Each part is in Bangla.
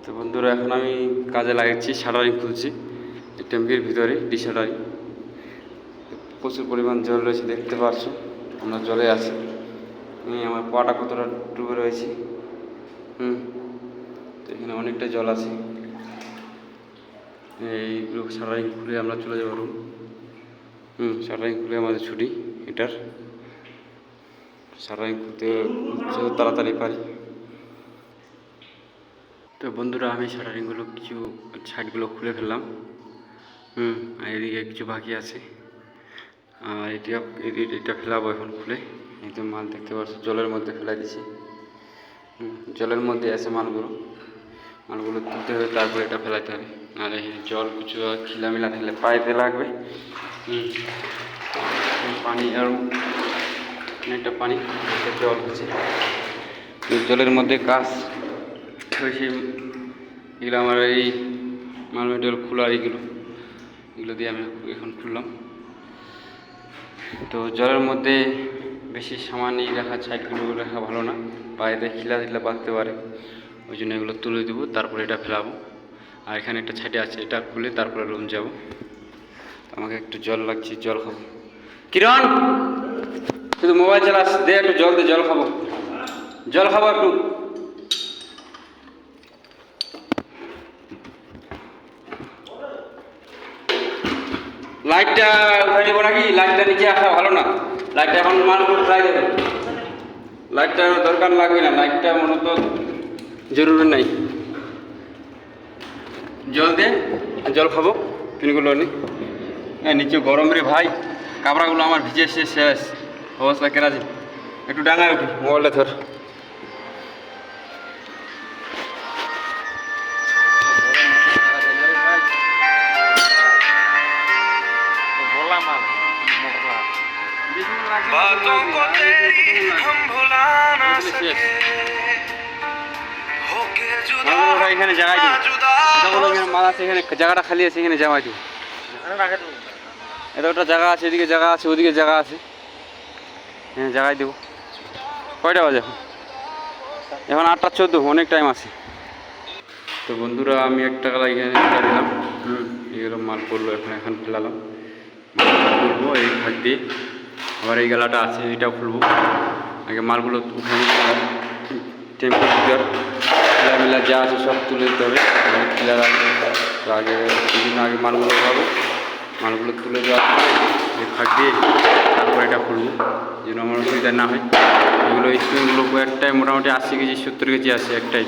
তো বন্ধুরা, এখন আমি কাজে লাগাচ্ছি, শাটারিং খুলছি ট্যাঙ্কির ভিতরে, ডিশাটারিং। প্রচুর পরিমাণ জল রয়েছে, দেখতে পাচ্ছ আমরা জলে আছি। আমার পাটা কতটা ডুবে রয়েছে। তো এখানে অনেকটা জল আছে। এইগুলো শাটারিং খুলে আমরা চলে যাবো রুম। শাটারিং খুলে আমাদের ছুটি। এটার শাটারিং খুলতে তাড়াতাড়ি পারি। তো বন্ধুরা, আমি শাটারিংগুলো কিছু সাইডগুলো খুলে ফেললাম। আর এদিকে কিছু বাকি আছে। আর এটা ফেলাবো এখন খুলে। এই তো মাল দেখতে পাচ্ছ, জলের মধ্যে ফেলাই দিছি। জলের মধ্যে আছে মালগুলো তুলতে হবে, তারপরে এটা ফেলাইতে হবে। আর জল কিছু খিলামিলা থাকলে পাইতে লাগবে। পানি আর অনেকটা পানি, জল হচ্ছে। জলের মধ্যে কাজ বেশি। এগুলো আমার এই মাল মেটেরিয়াল খোলার এগুলো দিয়ে আমি এখন খুললাম। তো জলের মধ্যে বেশি সামান রাখা, সাইডগুলো রাখা ভালো না, পায়েতে খিলা বাঁধতে পারে। ওই জন্য এগুলো তুলে দেবো, তারপরে এটা ফেলাবো। আর এখানে একটা ছাইটে আছে, এটা খুলে তারপরে রুম যাবো। আমাকে একটু জল লাগছে, জল খাবো। কিরণ, শুধু মোবাইল চালাস, দে একটু জল দে, জল খাবো একটু। লাইটটা উঠে নেবো নাকি? লাইটটা নিচে আসা ভালো না। লাইটটা এখন মান করে ট্রাই দেবে। লাইটটা দরকার লাগবে না, লাইটটা মূলত জরুরি নাই। জল দে, জল খাবো। পিনগুলো নি নিচে গরম রে ভাই, কাপড়াগুলো আমার ভিজে শেষ অবস্থা। কেনা আছে একটু ডাঙায় উঠি, মোবাইলটা ধর। এখানে জায়গায় মাল আছে, এখানে জায়গাটা খালি আছে, এখানে জামাই দিই। এটা ওটা জায়গা আছে, এদিকে জায়গা আছে, ওদিকে জায়গা আছে, হ্যাঁ জায়গায় দেবো। কয়টা বাজে এখন? 8:14, অনেক টাইম আছে। তো বন্ধুরা, আমি 1 টাকা এখানে দিলাম। এগুলো মাল পড়লো, এখন ফেলালাম। খুলবো এই ফাঁক দিয়ে। আবার এই গালাটা আছে, এটাও খুলবো। আগে মালগুলো উঠে টেম্পারেচার খেলামেলা যা আছে সব তুলে দিতে হবে। খেলার আগে তো আগে মালগুলো উঠাবো। মালগুলো তুলে দেওয়ার পরে এই ফাঁক দিয়ে তারপর এটা খুলবো, যেন আমার অসুবিধা না হয়। এগুলো স্প্রিংগুলো একটাই মোটামুটি 80 কেজি 70 কেজি আছে একটাই।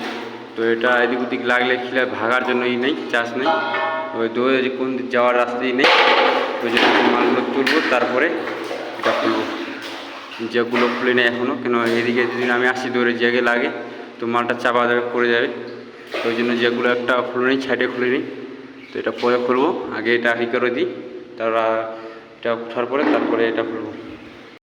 তো এটা এদিক ওদিক লাগলে খিলা ভাগার জন্যই নেই, চাষ নেই। ওই দৌড়ে যে কোন যাওয়ার রাস্তাই নেই। ওই জন্য মালগুলো তুলবো, তারপরে এটা খুলবো। যেগুলো খুলে নেই এখনও, কেন এদিকে যদি আমি আসি দৌড়ে জায়গায় লাগে তো মালটা চাপা পড়ে যাবে। তো ওই জন্য যেগুলো একটা খুলে নিই, সাইডে খুলে নিই। তো এটা পরে খুলবো, আগে এটা করে দিই, তারপর এটা ওঠার পরে তারপরে এটা খুলবো।